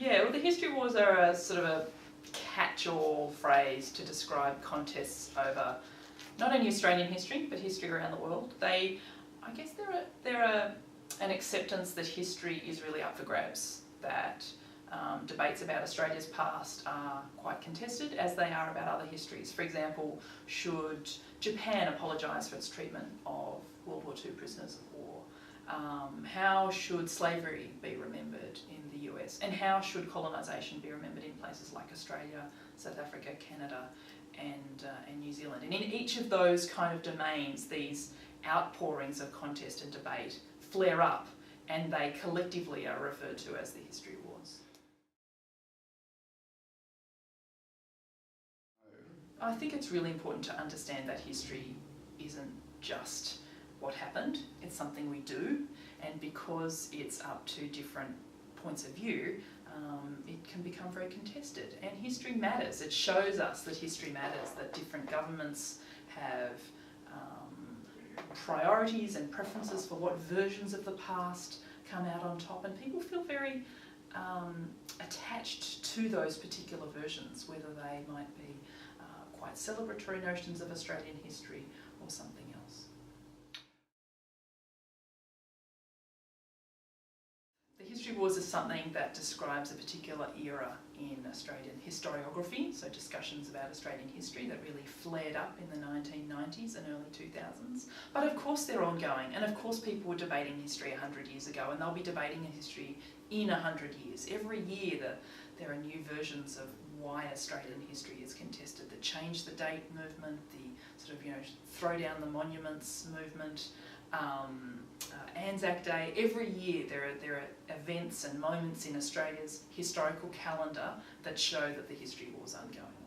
Yeah, well, the history wars are a sort of a catch-all phrase to describe contests over not only Australian history but history around the world. I guess there are an acceptance that history is really up for grabs, that debates about Australia's past are quite contested, as they are about other histories. For example, should Japan apologise for its treatment of World War II prisoners of war? How should slavery be remembered in the US? And how should colonisation be remembered in places like Australia, South Africa, Canada and New Zealand? And in each of those kind of domains, these outpourings of contest and debate flare up, and they collectively are referred to as the history wars. I think it's really important to understand that history isn't just what happened, it's something we do, and because it's up to different points of view, it can become very contested. And history matters. It shows us that history matters, that different governments have priorities and preferences for what versions of the past come out on top, and people feel very attached to those particular versions, whether they might be quite celebratory notions of Australian history or something else. The history wars is something that describes a particular era in Australian historiography, so discussions about Australian history that really flared up in the 1990s and early 2000s. But of course they're ongoing, and of course people were debating history 100 years ago, and they'll be debating history in 100 years. Every year there are new versions of why Australian history is contested. The change the date movement, the sort of, throw down the monuments movement, Anzac Day. Every year there are events and moments in Australia's historical calendar that show that the history war is ongoing.